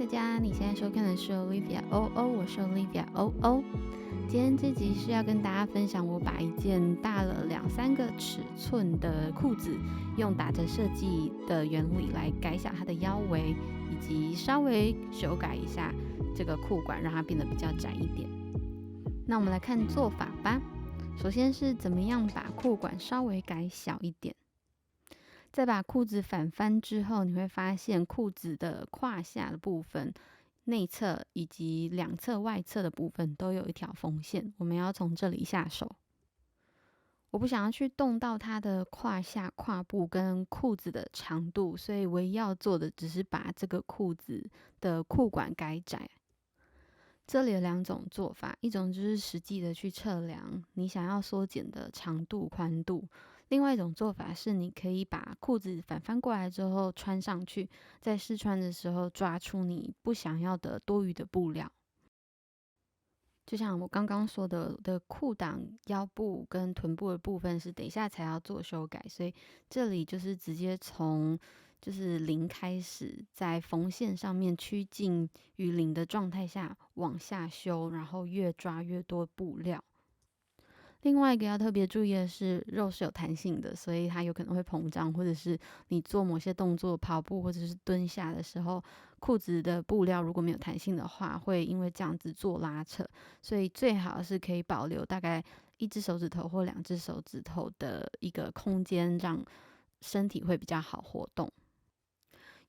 大家，你现在收看的是 Olivia OO，我是 Olivia OO。今天这集是要跟大家分享，我把一件大了2-3个尺寸的裤子，用打折设计的原理来改小它的腰围，以及稍微修改一下这个裤管，让它变得比较窄一点。那我们来看做法吧。首先是怎么样把裤管稍微改小一点。在把裤子反翻之后，你会发现裤子的胯下的部分、内侧以及两侧外侧的部分都有一条缝线，我们要从这里下手。我不想要去动到它的胯下、胯部跟裤子的长度，所以唯一要做的只是把这个裤子的裤管改窄。这里有2种做法，一种就是实际的去测量你想要缩减的长度、宽度。另外一种做法是，你可以把裤子反翻过来之后穿上去，在试穿的时候抓出你不想要的多余的布料。就像我刚刚说的裤裆、腰部跟臀部的部分是等一下才要做修改，所以这里就是直接从0开始，在缝线上面趋近于0的状态下往下修，然后越抓越多布料。另外一个要特别注意的是，肉是有弹性的，所以它有可能会膨胀，或者是你做某些动作，跑步或者是蹲下的时候，裤子的布料如果没有弹性的话，会因为这样子做拉扯，所以最好是可以保留大概1只手指头或2只手指头的一个空间，让身体会比较好活动。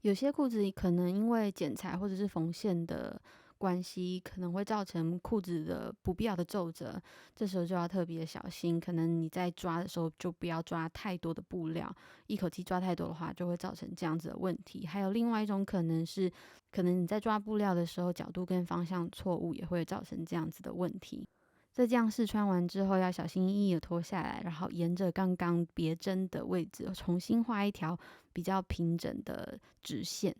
有些裤子可能因为剪裁或者是缝线的关系，可能会造成裤子的不必要的皱褶，这时候就要特别小心。可能你在抓的时候就不要抓太多的布料，一口气抓太多的话，就会造成这样子的问题。还有另外一种可能是，可能你在抓布料的时候角度跟方向错误，也会造成这样子的问题。在这样试穿完之后，要小心翼翼的脱下来，然后沿着刚刚别针的位置重新画一条比较平整的直线。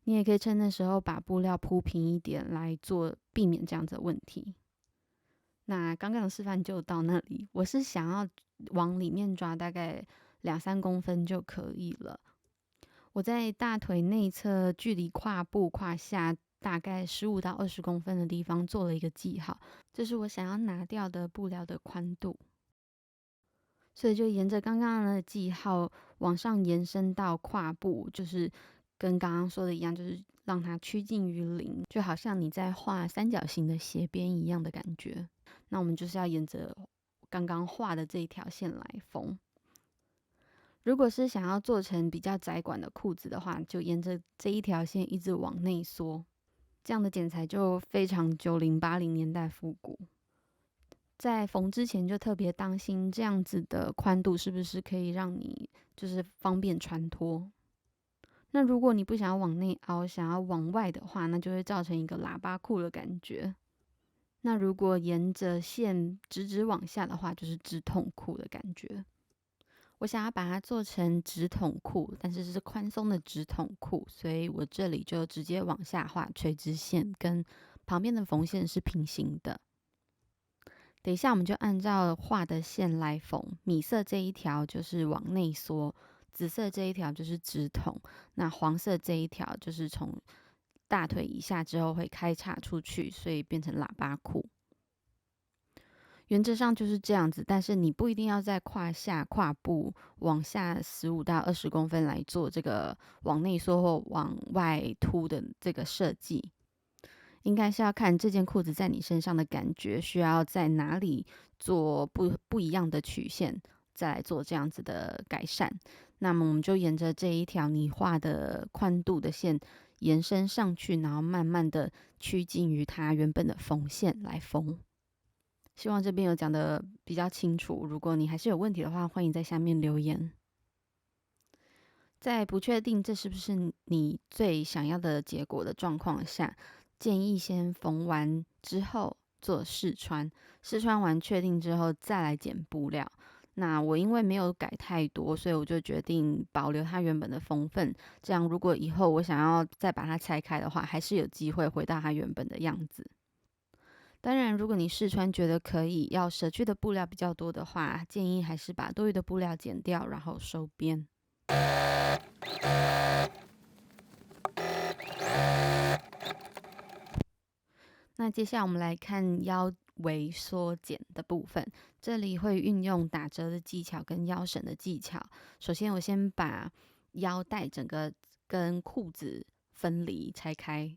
你也可以趁那时候把布料铺平一点来做，避免这样子的问题。那刚刚的示范就到那里，我是想要往里面抓大概2-3公分就可以了。我在大腿内侧距离胯部胯下大概15到20公分的地方做了一个记号，这是我想要拿掉的布料的宽度。所以就沿着刚刚的记号往上延伸到胯部，就是跟刚刚说的一样，就是让它趋近于0，就好像你在画三角形的斜边一样的感觉。那我们就是要沿着刚刚画的这一条线来缝。如果是想要做成比较窄管的裤子的话，就沿着这一条线一直往内缩，这样的剪裁就非常90、80年代复古。在缝之前就特别当心这样子的宽度是不是可以让你就是方便穿脱。那如果你不想要往内凹，想要往外的话，那就会造成一个喇叭裤的感觉。那如果沿着线直直往下的话，就是直筒裤的感觉。我想要把它做成直筒裤，但是是宽松的直筒裤，所以我这里就直接往下画垂直线，跟旁边的缝线是平行的。等一下我们就按照画的线来缝，米色这一条就是往内缩，紫色这一条就是直筒，那黄色这一条就是从大腿以下之后会开叉出去，所以变成喇叭裤。原则上就是这样子，但是你不一定要在胯下、胯部往下15到20公分来做这个往内缩或往外凸的这个设计。应该是要看这件裤子在你身上的感觉，需要在哪里做不一样的曲线，再来做这样子的改善。那么我们就沿着这一条你画的宽度的线延伸上去，然后慢慢的趋近于它原本的缝线来缝。希望这边有讲的比较清楚，如果你还是有问题的话，欢迎在下面留言。在不确定这是不是你最想要的结果的状况下，建议先缝完之后做试穿，试穿完确定之后再来剪布料。那我因为没有改太多，所以我就决定保留它原本的缝份，这样如果以后我想要再把它拆开的话，还是有机会回到它原本的样子。当然，如果你试穿觉得可以，要舍去的布料比较多的话，建议还是把多余的布料剪掉，然后收边。那接下来我们来看腰围缩减的部分，这里会运用打折的技巧跟腰绳的技巧。首先，我先把腰带整个跟裤子分离拆开。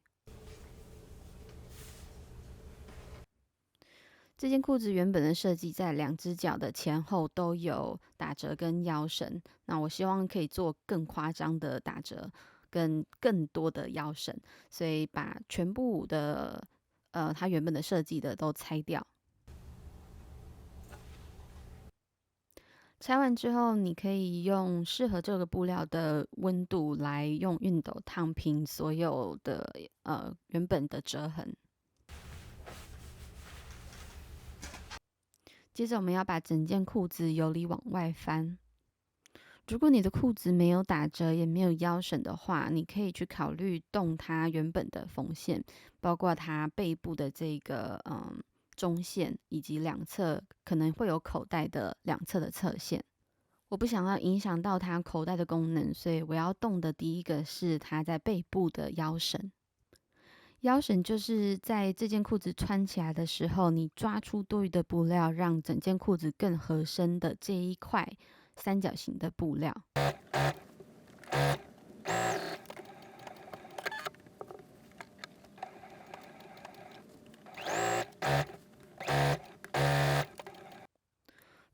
这件裤子原本的设计在2只脚的前后都有打折跟腰绳，那我希望可以做更夸张的打折跟更多的腰绳，所以把全部的它原本的设计的都拆掉。拆完之后，你可以用适合这个布料的温度来用熨斗烫平所有的原本的折痕。接着我们要把整件裤子由里往外翻。如果你的裤子没有打折也没有腰绳的话，你可以去考虑动它原本的缝线，包括它背部的这个中线，以及两侧可能会有口袋的两侧的侧线。我不想要影响到它口袋的功能，所以我要动的第一个是它在背部的腰绳。腰绳就是在这件裤子穿起来的时候，你抓出多余的布料，让整件裤子更合身的这一块三角形的布料。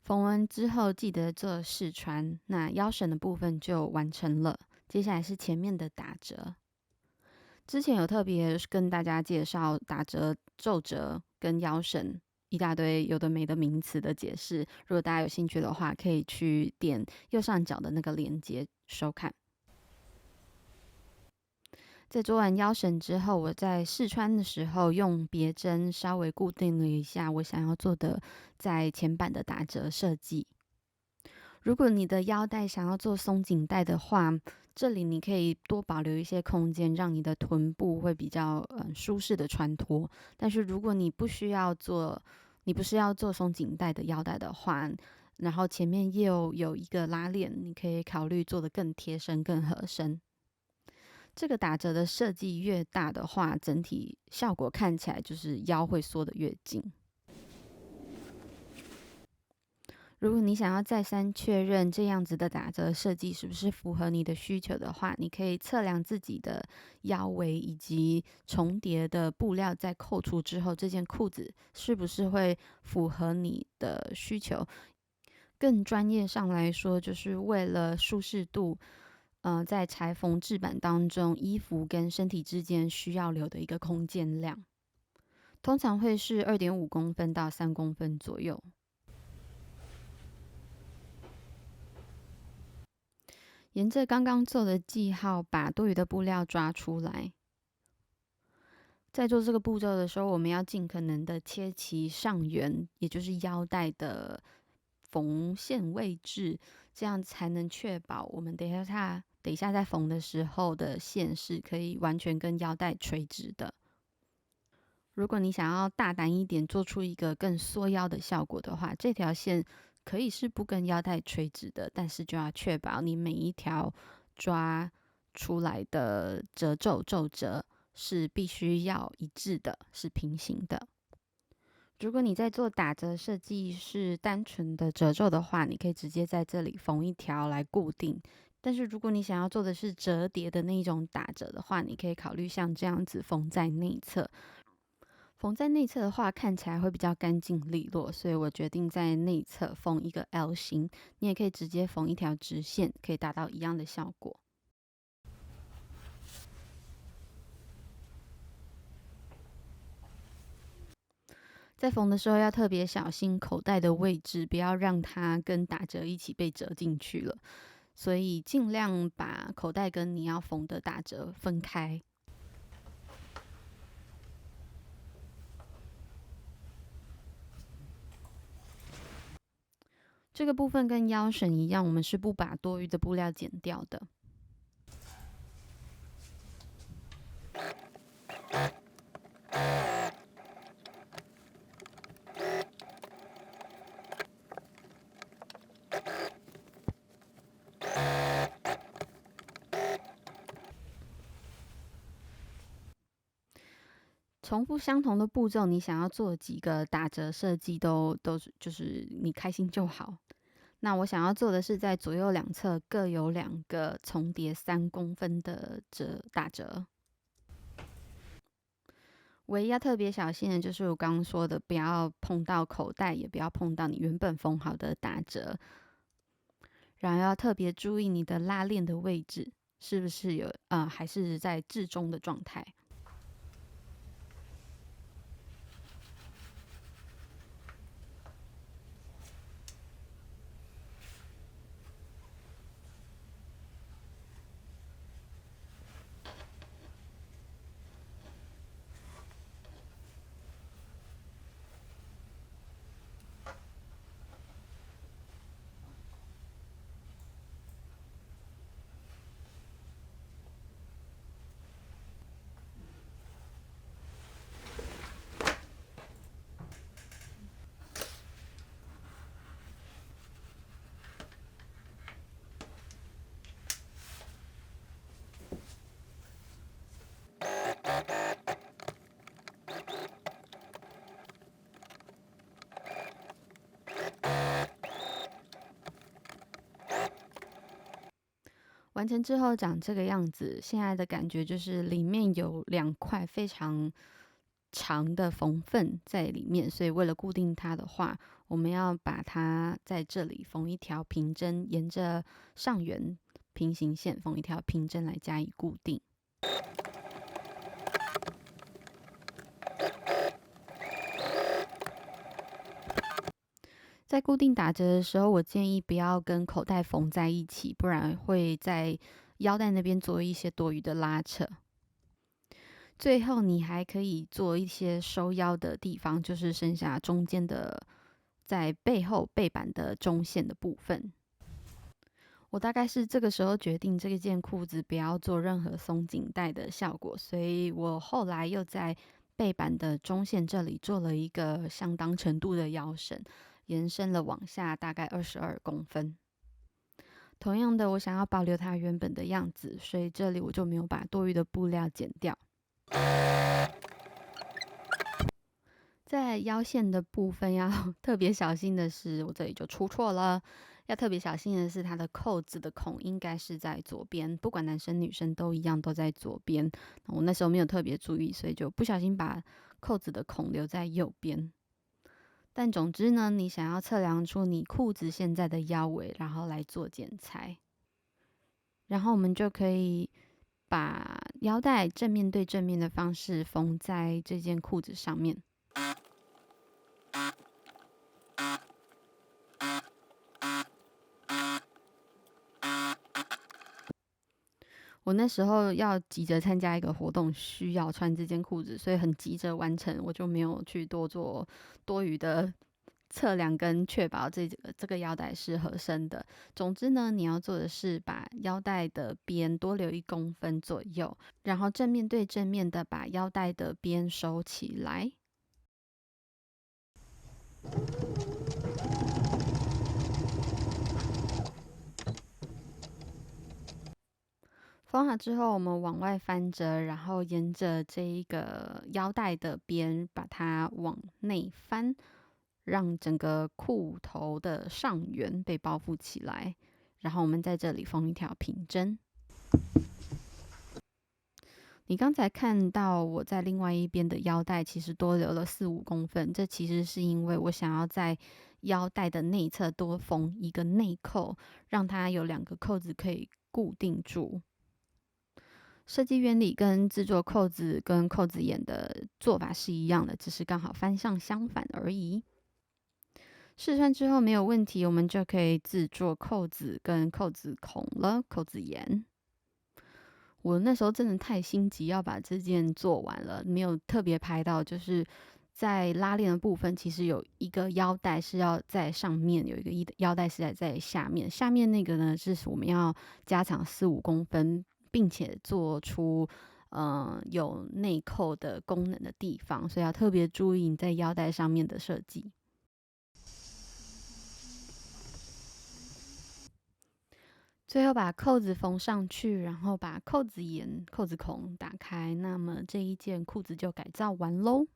缝完之后记得做试穿，那腰绳的部分就完成了。接下来是前面的打折。之前有特别跟大家介绍打折、皱折跟腰绳一大堆有的没的名词的解释，如果大家有兴趣的话，可以去点右上角的那个链接收看。在做完腰绳之后，我在试穿的时候用别针稍微固定了一下我想要做的在前版的打折设计。如果你的腰带想要做松紧带的话，这里你可以多保留一些空间，让你的臀部会比较舒适的穿脱。但是如果你不是要做松紧带的腰带的话，然后前面又有一个拉链，你可以考虑做得更贴身、更合身。这个打折的设计越大的话，整体效果看起来就是腰会缩得越紧。如果你想要再三确认这样子的打折设计是不是符合你的需求的话，你可以测量自己的腰围以及重叠的布料，在扣除之后，这件裤子是不是会符合你的需求。更专业上来说，就是为了舒适度，在裁缝制版当中，衣服跟身体之间需要留的一个空间量，通常会是2.5公分到3公分左右。沿着刚刚做的记号，把多余的布料抓出来。在做这个步骤的时候，我们要尽可能的切齐上缘，也就是腰带的缝线位置，这样才能确保我们等一下在缝的时候的线是可以完全跟腰带垂直的。如果你想要大胆一点，做出一个更缩腰的效果的话，这条线可以是不跟腰带垂直的，但是就要确保你每一条抓出来的褶皱皱褶是必须要一致的，是平行的。如果你在做打折设计是单纯的褶皱的话，你可以直接在这里缝一条来固定。但是如果你想要做的是折叠的那一种打折的话，你可以考虑像这样子缝在内侧。缝在内侧的话，看起来会比较干净利落，所以我决定在内侧缝一个 L 型。你也可以直接缝一条直线，可以达到一样的效果。在缝的时候要特别小心口袋的位置，不要让它跟打折一起被折进去了。所以尽量把口袋跟你要缝的打折分开。这个部分跟腰绳一样，我们是不把多余的布料剪掉的。重复相同的步骤，你想要做几个打折设计都是就是你开心就好。那我想要做的是在左右两侧各有2个重叠3公分的打折。唯一要特别小心的就是我刚刚说的，不要碰到口袋，也不要碰到你原本缝好的打折。然后要特别注意你的拉链的位置是不是有还是在置中的状态。完成之后长这个样子，现在的感觉就是里面有2块非常长的缝缝在里面，所以为了固定它的话，我们要把它在这里缝一条平针，沿着上缘平行线缝一条平针来加以固定。在固定打折的时候，我建议不要跟口袋缝在一起，不然会在腰带那边做一些多余的拉扯。最后你还可以做一些收腰的地方，就是剩下中间的在背后背板的中线的部分。我大概是这个时候决定这件裤子不要做任何松紧带的效果，所以我后来又在背板的中线这里做了一个相当程度的腰绳，延伸了往下大概22公分。同样的，我想要保留它原本的样子，所以这里我就没有把多余的布料剪掉。在腰线的部分要特别小心的是，我这里就出错了。要特别小心的是，它的扣子的孔应该是在左边，不管男生女生都一样，都在左边。我那时候没有特别注意，所以就不小心把扣子的孔留在右边。但总之呢，你想要测量出你裤子现在的腰围，然后来做剪裁，然后我们就可以把腰带正面对正面的方式缝在这件裤子上面。我那时候要急着参加一个活动，需要穿这件裤子，所以很急着完成，我就没有去多做多余的测量跟确保这个腰带是合身的。总之呢，你要做的是把腰带的边多留1公分左右，然后正面对正面的把腰带的边收起来。缝好之后，我们往外翻折，然后沿着这一个腰带的边把它往内翻，让整个裤头的上缘被包覆起来。然后我们在这里缝一条平针。你刚才看到我在另外一边的腰带其实多留了4-5公分，这其实是因为我想要在腰带的内侧多缝一个内扣，让它有2个扣子可以固定住。设计原理跟制作扣子跟扣子眼的做法是一样的，只是刚好方向相反而已。试穿之后没有问题，我们就可以制作扣子跟扣子孔了，扣子眼。我那时候真的太心急要把这件做完了，没有特别拍到，就是在拉链的部分，其实有一个腰带是要在上面，有一个腰带是在下面。下面那个呢，是我们要加长4-5公分，并且做出有内扣的功能的地方，所以要特别注意你在腰带上面的设计。最后把扣子缝上去，然后把扣子眼、扣子孔打开，那么这一件裤子就改造完喽。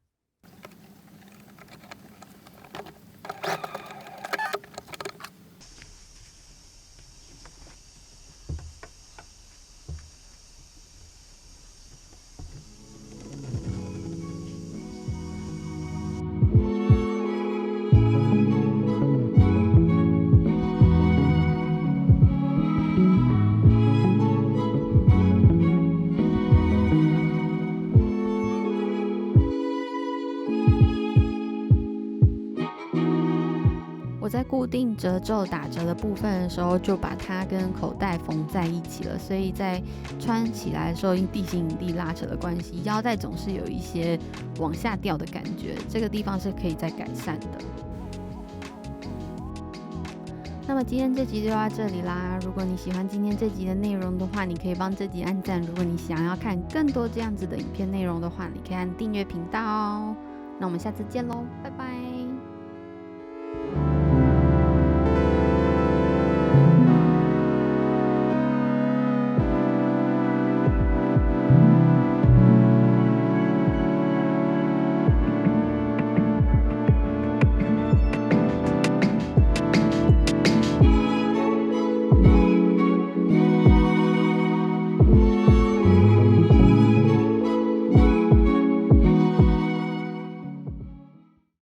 我在固定褶皱打折的部分的时候，就把它跟口袋缝在一起了，所以在穿起来的时候，因地心引力拉扯的关系，腰带总是有一些往下掉的感觉，这个地方是可以再改善的。那么今天这集就到这里啦。如果你喜欢今天这集的内容的话，你可以帮这集按赞。如果你想要看更多这样子的影片内容的话，你可以按订阅频道哦。那我们下次见喽，拜拜。